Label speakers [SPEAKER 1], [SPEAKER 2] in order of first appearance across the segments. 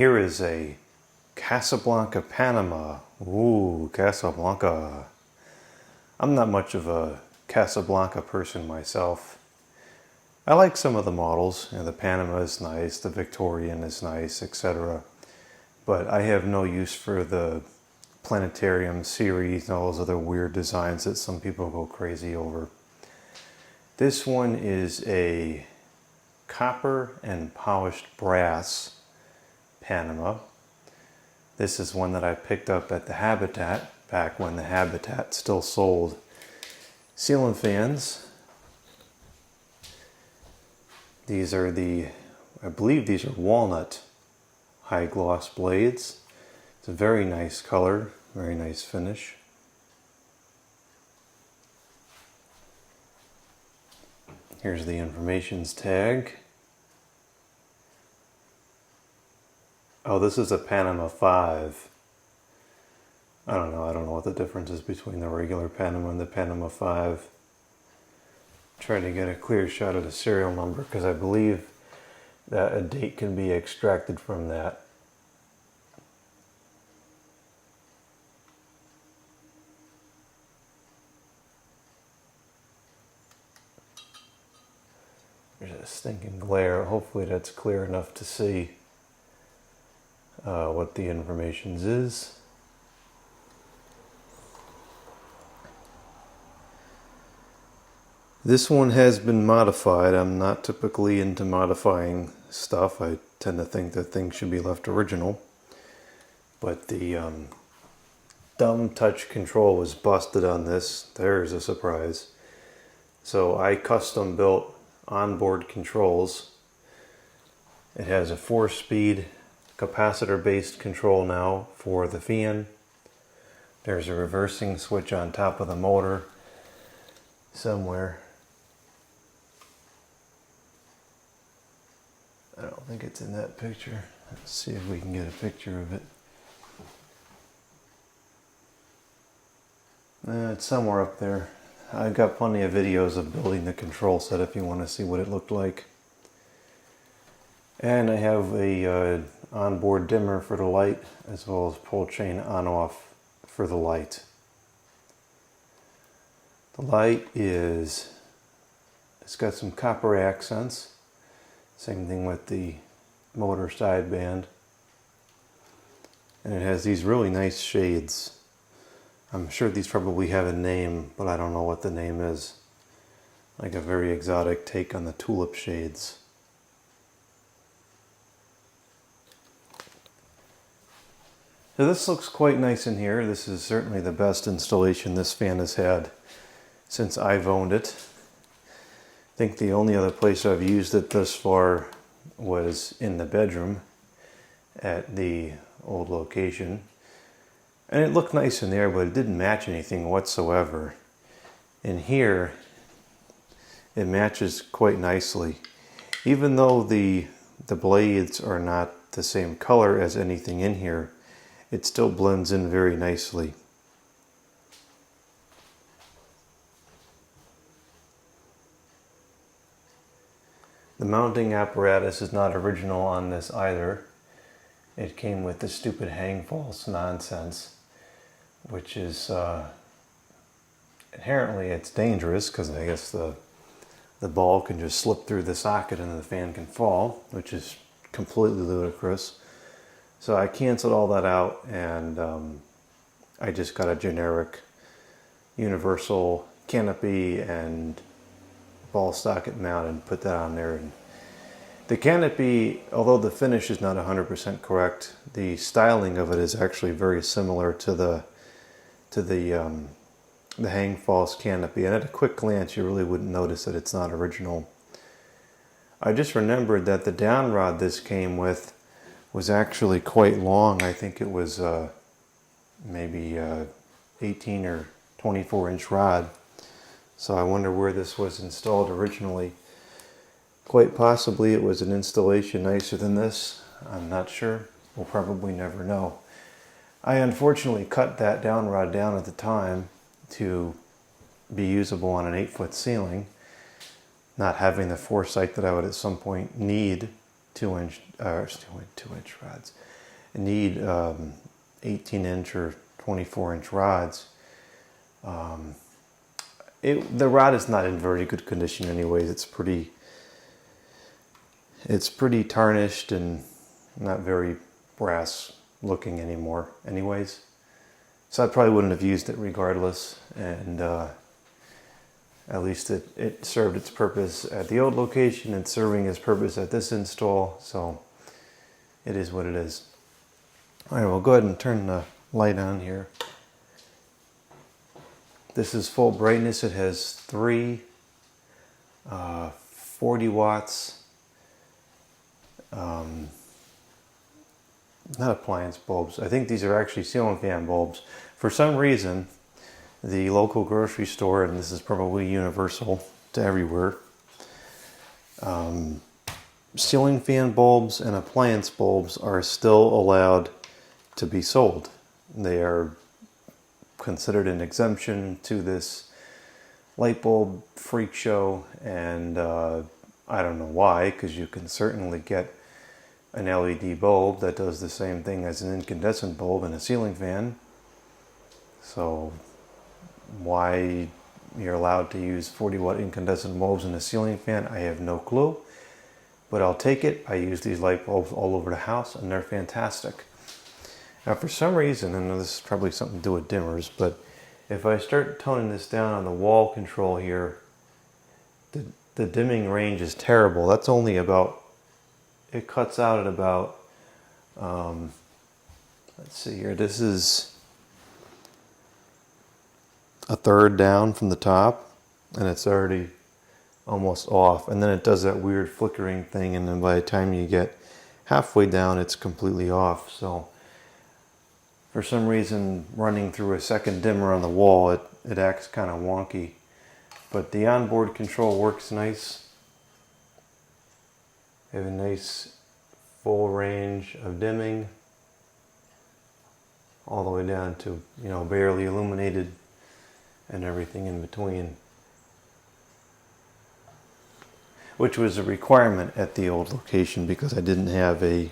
[SPEAKER 1] Here is a Casablanca Panama. Ooh, Casablanca. I'm not much of a Casablanca person myself. I like some of the models. You know, the Panama is nice, the Victorian is nice, etc. But I have no use for the planetarium series and all those other weird designs that some people go crazy over. This one is a copper and polished brass Panama. This is one that I picked up at the Habitat back when the Habitat still sold ceiling fans. These are I believe these are walnut high gloss blades. It's a very nice color, very nice finish. Here's the informations tag. Oh, this is a Panama 5. I don't know what the difference is between the regular Panama and the Panama 5. Trying to get a clear shot of the serial number because I believe that a date can be extracted from that. There's a stinking glare. Hopefully that's clear enough to see what the information is. This one has been modified. I'm not typically into modifying stuff. I tend to think that things should be left original. But the thumb touch control was busted on this. There's a surprise. So I custom built onboard controls. It has a 4-speed capacitor-based control now for the fan. There's a reversing switch on top of the motor somewhere. I don't think it's in that picture. Let's see if we can get a picture of it. It's somewhere up there. I've got plenty of videos of building the control set if you want to see what it looked like. And I have a onboard dimmer for the light as well as pull chain on-off for the light. The light it's got some copper accents. Same thing with the motor sideband. And it has these really nice shades. I'm sure these probably have a name, but I don't know what the name is. Like a very exotic take on the tulip shades. So this looks quite nice in here. This is certainly the best installation this fan has had since I've owned it. I think the only other place I've used it thus far was in the bedroom at the old location. And it looked nice in there, but it didn't match anything whatsoever. In here, it matches quite nicely. Even though the blades are not the same color as anything in here, it still blends in very nicely. The mounting apparatus is not original on this either. It came with the stupid hang false nonsense, which is inherently it's dangerous because I guess the ball can just slip through the socket and the fan can fall, which is completely ludicrous. So I canceled all that out and I just got a generic universal canopy and ball socket mount and put that on there. And the canopy, although the finish is not 100% correct, the styling of it is actually very similar to the hang false canopy. And at a quick glance, you really wouldn't notice that it's not original. I just remembered that the downrod this came with was actually quite long. I think it was maybe 18 or 24 inch rod. So I wonder where this was installed originally. Quite possibly it was an installation nicer than this. I'm not sure. We'll probably never know. I unfortunately cut that downrod down at the time to be usable on an 8-foot ceiling, not having the foresight that I would at some point need 2-inch rods. You need 18-inch or 24-inch rods. The rod is not in very good condition anyways. It's pretty tarnished and not very brass looking anymore anyways. So I probably wouldn't have used it regardless, and at least it served its purpose at the old location and serving its purpose at this install, so it is what it is. Alright, we'll go ahead and turn the light on here. This is full brightness. It has 3 40 watts not appliance bulbs. I think these are actually ceiling fan bulbs. For some reason, the local grocery store, and this is probably universal to everywhere, ceiling fan bulbs and appliance bulbs are still allowed to be sold. They are considered an exemption to this light bulb freak show, and I don't know why, because you can certainly get an LED bulb that does the same thing as an incandescent bulb in a ceiling fan. So why you're allowed to use 40 watt incandescent bulbs in a ceiling fan, I have no clue, but I'll take it. I use these light bulbs all over the house and they're fantastic. Now for some reason, and this is probably something to do with dimmers, but if I start toning this down on the wall control here, the dimming range is terrible. That's only about, it cuts out at about, let's see here, this is a third down from the top, and it's already almost off. And then it does that weird flickering thing, and then by the time you get halfway down, it's completely off. So for some reason, running through a second dimmer on the wall, it acts kind of wonky. But the onboard control works nice. You have a nice full range of dimming, all the way down to, you know, barely illuminated and everything in between, which was a requirement at the old location because I didn't have a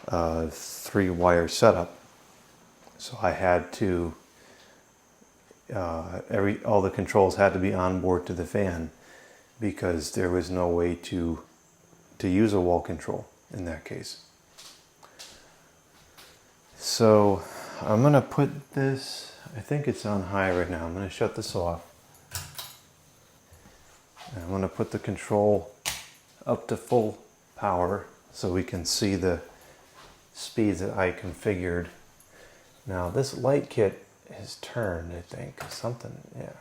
[SPEAKER 1] 3-wire setup. So I had to, all the controls had to be on board to the fan because there was no way to use a wall control in that case. So I'm going to put this, I think it's on high right now. I'm going to shut this off. And I'm going to put the control up to full power so we can see the speeds that I configured. Now this light kit is turned, I think, something, yeah,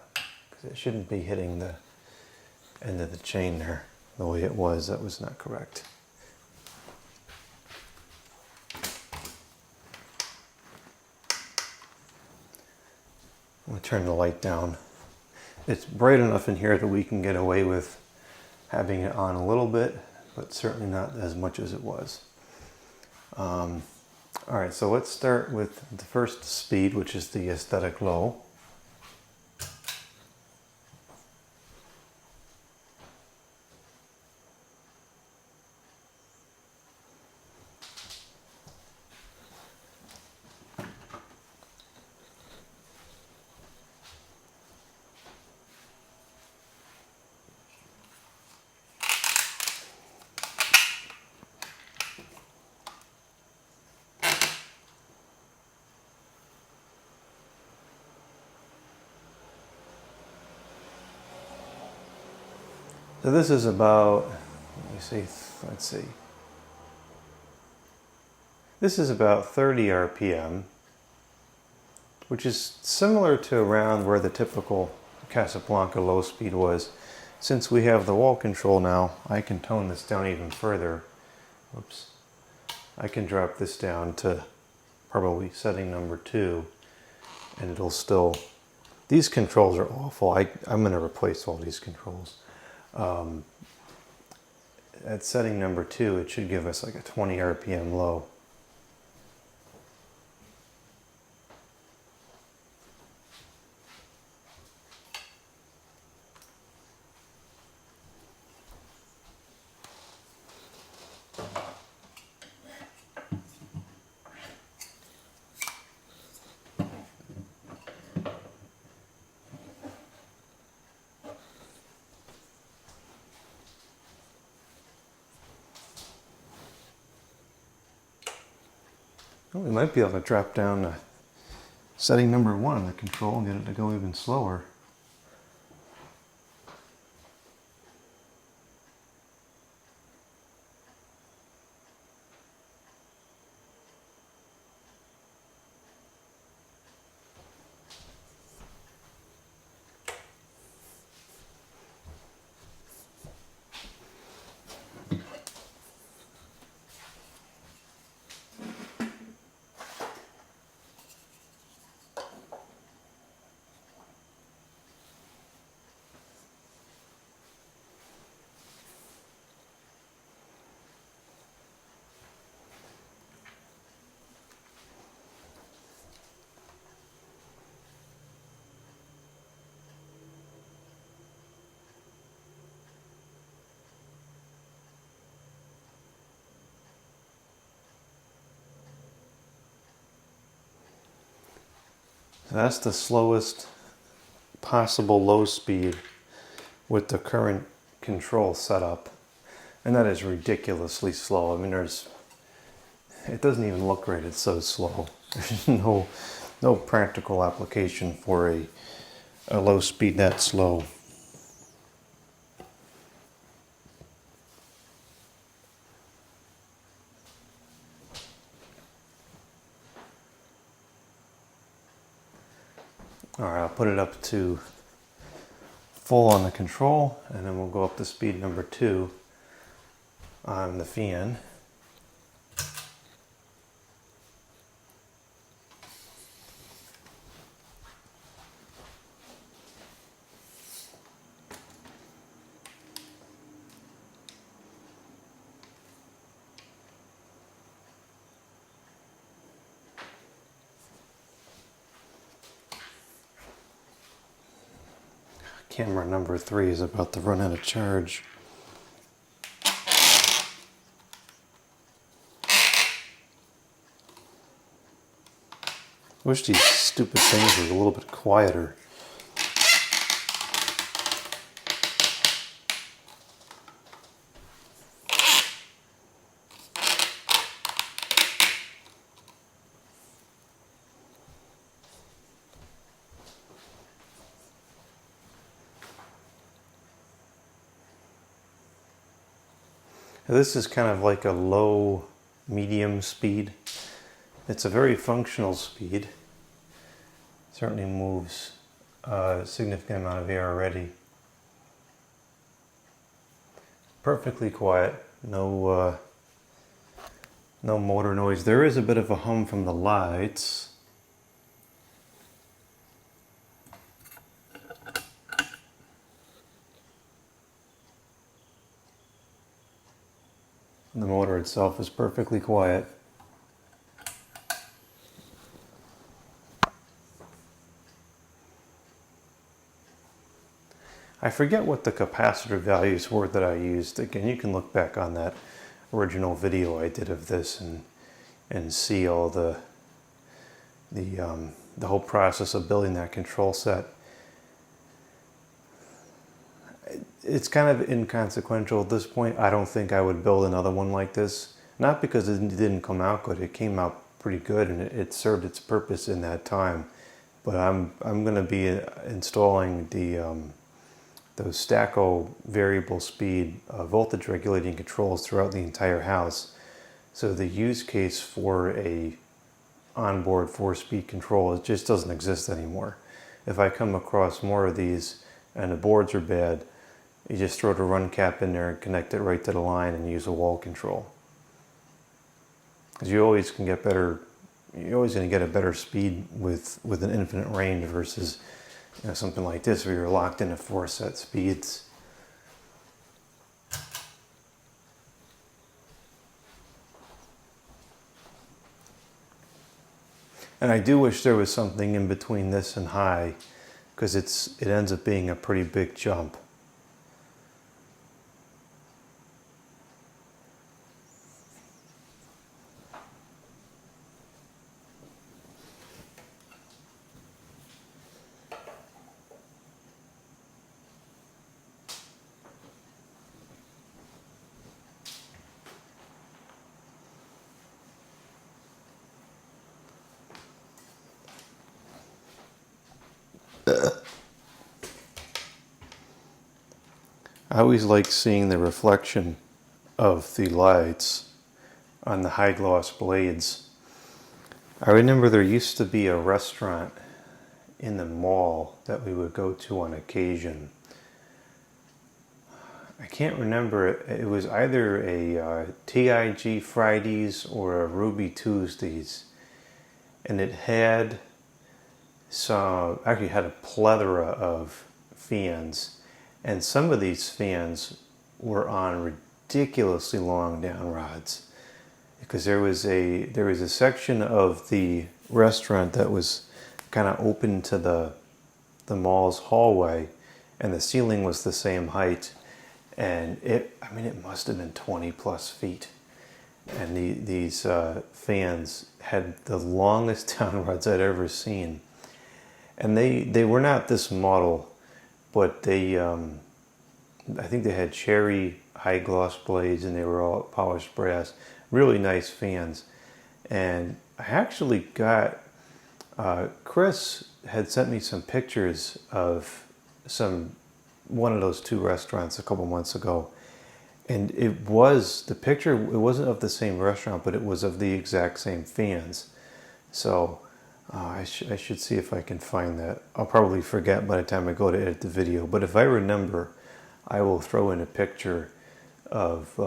[SPEAKER 1] because it shouldn't be hitting the end of the chain there the way it was. That was not correct. I'm going to turn the light down. It's bright enough in here that we can get away with having it on a little bit, but certainly not as much as it was. Alright, so let's start with the first speed, which is the aesthetic low. So this is about, let's see. This is about 30 RPM, which is similar to around where the typical Casablanca low speed was. Since we have the wall control now, I can tone this down even further. Whoops. I can drop this down to probably setting number 2, and it'll still, these controls are awful. I'm going to replace all these controls. At setting number 2, it should give us like a 20 RPM low. Well, we might be able to drop down to setting number 1 on the control and get it to go even slower. So that's the slowest possible low speed with the current control setup. And that is ridiculously slow. I mean, it doesn't even look right, it's so slow. There's no practical application for a low speed that slow. All right, I'll put it up to full on the control, and then we'll go up to speed number 2 on the fan. Camera number 3 is about to run out of charge. I wish these stupid things were a little bit quieter. This is kind of like a low medium speed. It's a very functional speed. Certainly moves a significant amount of air already. Perfectly quiet, no motor noise. There is a bit of a hum from the lights. The motor itself is perfectly quiet. I forget what the capacitor values were that I used. Again, you can look back on that original video I did of this and see all the whole process of building that control set. It's kind of inconsequential at this point. I don't think I would build another one like this. Not because it didn't come out good. It came out pretty good and it served its purpose in that time. But I'm going to be installing those Stacko variable speed voltage regulating controls throughout the entire house. So the use case for a onboard 4-speed control, it just doesn't exist anymore. If I come across more of these and the boards are bad, you just throw the run cap in there and connect it right to the line and use a wall control. Because you always can get better, you're always going to get a better speed with an infinite range versus something like this where you're locked into 4 set speeds. And I do wish there was something in between this and high, because it ends up being a pretty big jump. I always like seeing the reflection of the lights on the high gloss blades. I remember there used to be a restaurant in the mall that we would go to on occasion. I can't remember, it was either a TIG Fridays or a Ruby Tuesdays, and it had actually had a plethora of fans, and some of these fans were on ridiculously long downrods, because there was a section of the restaurant that was kind of open to the mall's hallway, and the ceiling was the same height, and it must have been 20 plus feet, and these fans had the longest downrods I'd ever seen. And they were not this model, but I think they had cherry high gloss blades, and they were all polished brass. Really nice fans. And I actually got, Chris had sent me some pictures of one of those two restaurants a couple months ago. And it wasn't of the same restaurant, but it was of the exact same fans. So I should see if I can find that. I'll probably forget by the time I go to edit the video, but if I remember, I will throw in a picture of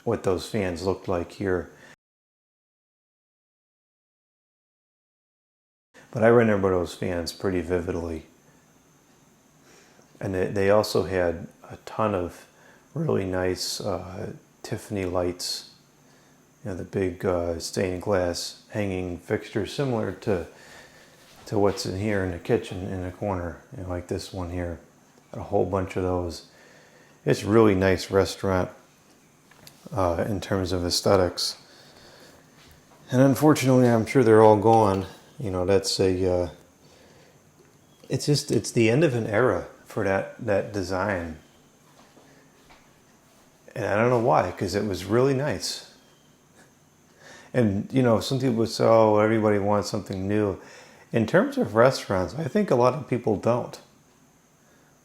[SPEAKER 1] what those fans looked like here. But I remember those fans pretty vividly. And they also had a ton of really nice Tiffany lights, the big stained glass hanging fixtures, similar to what's in here in the kitchen in the corner, like this one here. A whole bunch of those. It's a really nice restaurant in terms of aesthetics. And unfortunately, I'm sure they're all gone. That's it's the end of an era for that design. And I don't know why, because it was really nice. And, some people would say, oh, everybody wants something new. In terms of restaurants, I think a lot of people don't.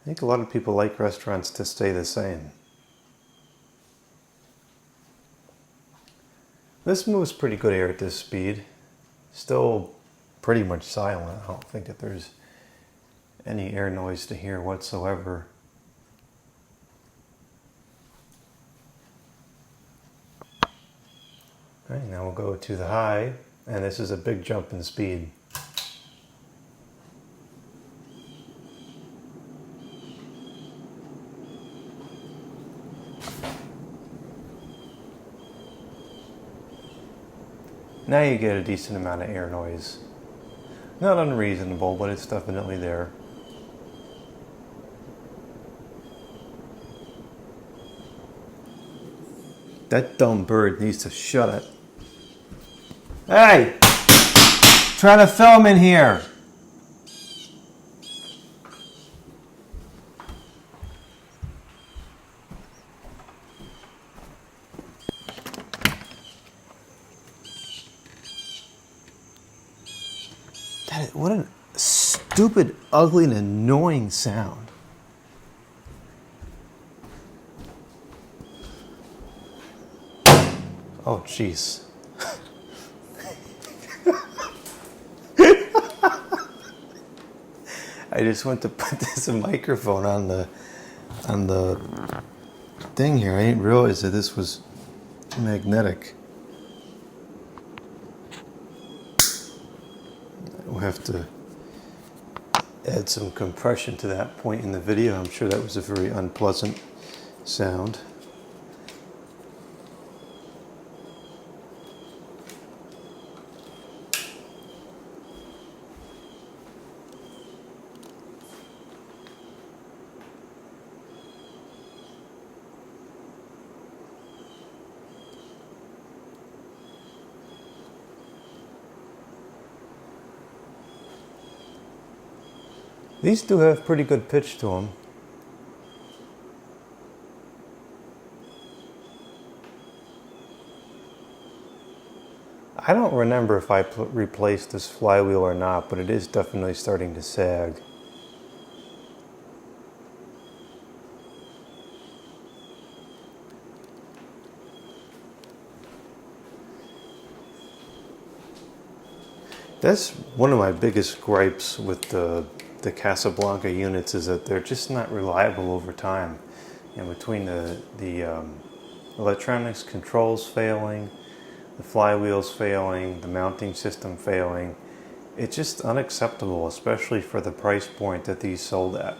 [SPEAKER 1] I think a lot of people like restaurants to stay the same. This moves pretty good air at this speed. Still pretty much silent. I don't think that there's any air noise to hear whatsoever. All right, now we'll go to the high, and this is a big jump in speed. Now you get a decent amount of air noise. Not unreasonable, but it's definitely there. That dumb bird needs to shut it. Hey! Trying to film in here! What a stupid, ugly, and annoying sound. Oh, jeez. I just went to put this microphone on the thing here. I didn't realize that this was magnetic. We'll have to add some compression to that point in the video. I'm sure that was a very unpleasant sound. These do have pretty good pitch to them. I don't remember if I replaced this flywheel or not, but it is definitely starting to sag. That's one of my biggest gripes with the Casablanca units, is that they're just not reliable over time. And between the electronics controls failing, the flywheels failing, the mounting system failing, it's just unacceptable, especially for the price point that these sold at.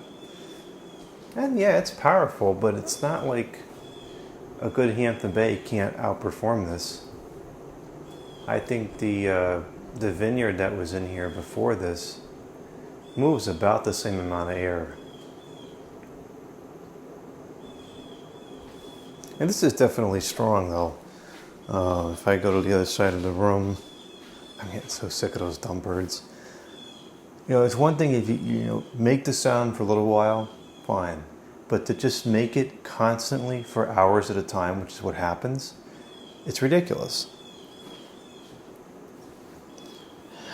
[SPEAKER 1] And yeah, it's powerful, but it's not like a good Hampton Bay can't outperform this. I think the vineyard that was in here before this moves about the same amount of air. And this is definitely strong though. If I go to the other side of the room, I'm getting so sick of those dumb birds. You know, it's one thing if you make the sound for a little while, fine. But to just make it constantly for hours at a time, which is what happens, it's ridiculous.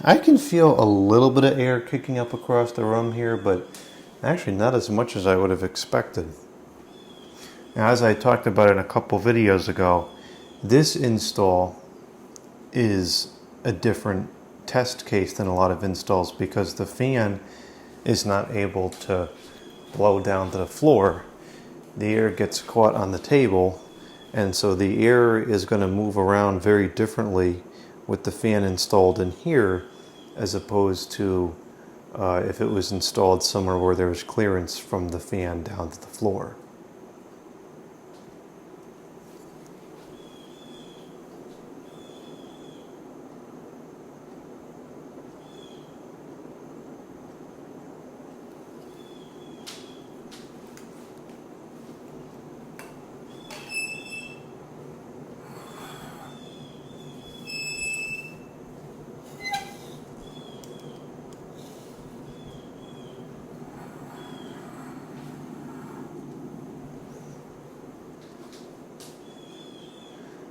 [SPEAKER 1] I can feel a little bit of air kicking up across the room here, but actually not as much as I would have expected. Now, as I talked about in a couple videos ago, this install is a different test case than a lot of installs because the fan is not able to blow down to the floor. The air gets caught on the table, and so the air is going to move around very differently with the fan installed in here as opposed to if it was installed somewhere where there was clearance from the fan down to the floor.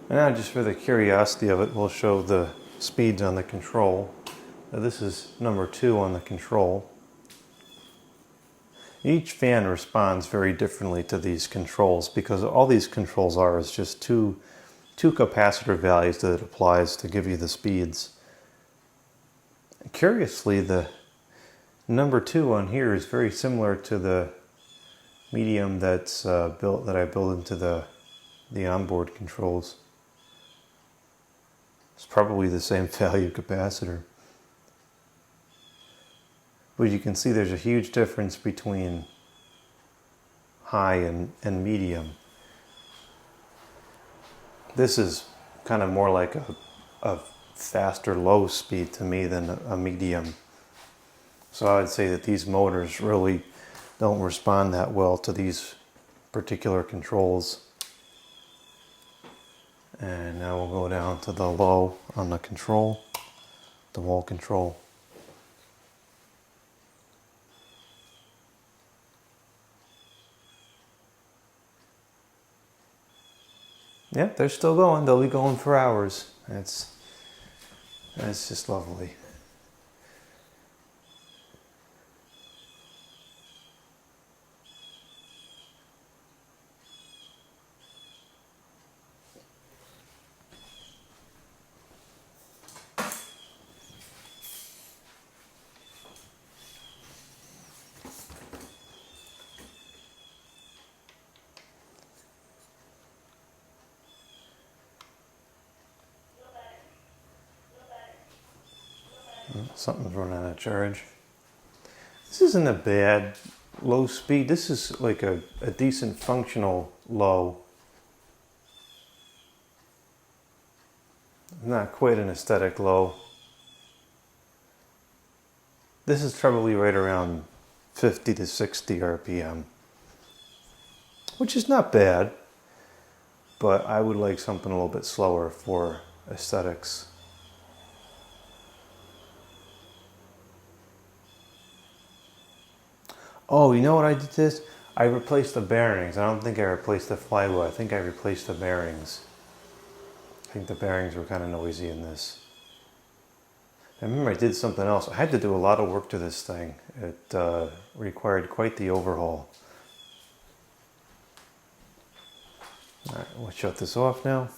[SPEAKER 1] And now, just for the curiosity of it, we'll show the speeds on the control. Now, this is number 2 on the control. Each fan responds very differently to these controls because all these controls are is just two capacitor values that it applies to give you the speeds. Curiously, the number 2 on here is very similar to the medium that's that I built into the onboard controls. It's probably the same value capacitor. But you can see there's a huge difference between high and medium. This is kind of more like a faster low speed to me than a medium. So I would say that these motors really don't respond that well to these particular controls. And now we'll go down to the low on the control, the wall control. Yep, they're still going. They'll be going for hours. That's just lovely. Something's running out of charge. This isn't a bad low speed. This is like a decent functional low. Not quite an aesthetic low. This is probably right around 50 to 60 RPM, which is not bad, but I would like something a little bit slower for aesthetics. Oh, you know what I did this? I replaced the bearings. I don't think I replaced the flywheel. I think I replaced the bearings. I think the bearings were kind of noisy in this. I remember I did something else. I had to do a lot of work to this thing. It required quite the overhaul. All right, we'll shut this off now.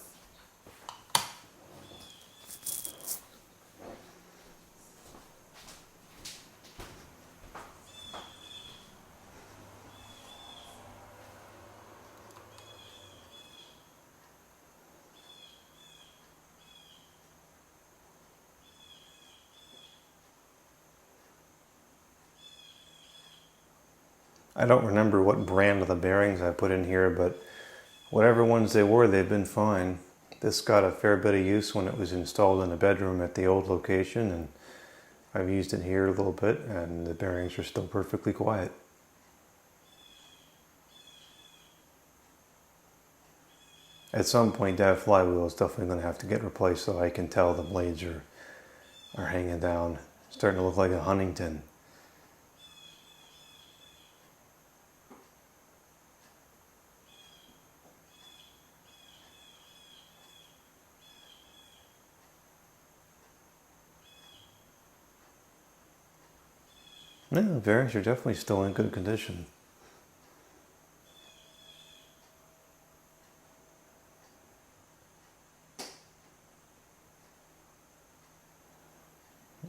[SPEAKER 1] I don't remember what brand of the bearings I put in here, but whatever ones they were, they've been fine. This got a fair bit of use when it was installed in the bedroom at the old location, and I've used it here a little bit, and the bearings are still perfectly quiet. At some point, that flywheel is definitely going to have to get replaced so I can tell the blades are hanging down. It's starting to look like a Huntington. Yeah, the bearings are definitely still in good condition.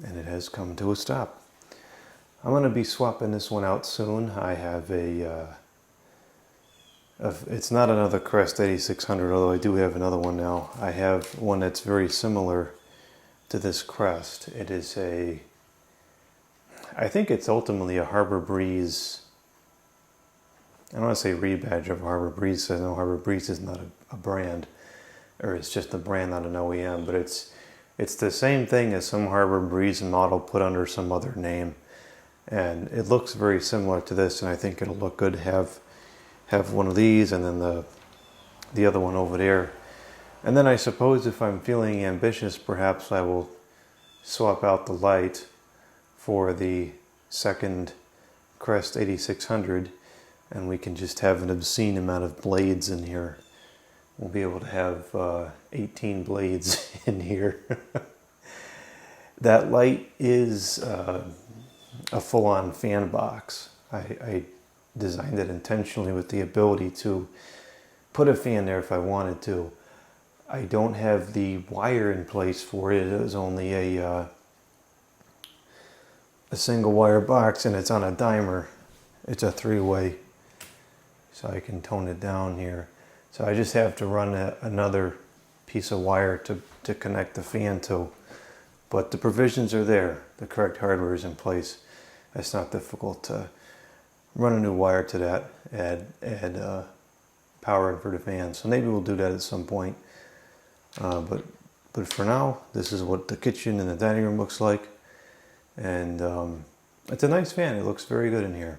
[SPEAKER 1] And it has come to a stop. I'm going to be swapping this one out soon. I have it's not another Crest 8600, although I do have another one now. I have one that's very similar to this Crest. It is I think it's ultimately a Harbor Breeze. I don't want to say rebadge of Harbor Breeze, because I know Harbor Breeze is not a brand, or it's just a brand, not an OEM, but it's the same thing as some Harbor Breeze model put under some other name. And it looks very similar to this, and I think it'll look good to have one of these and then the other one over there. And then I suppose if I'm feeling ambitious, perhaps I will swap out the light for the second Crest 8600, and we can just have an obscene amount of blades in here. We'll be able to have 18 blades in here. That light is a full-on fan box. I designed it intentionally with the ability to put a fan there if I wanted to. I don't have the wire in place for it. It is only a single wire box, and it's on a dimer. It's a 3-way, so I can tone it down here. So I just have to run another piece of wire to connect the fan to. But the provisions are there. The correct hardware is in place. It's not difficult to run a new wire to that, add power in for the fan. So maybe we'll do that at some point. But for now, this is what the kitchen and the dining room looks like. And it's a nice fan. It looks very good in here.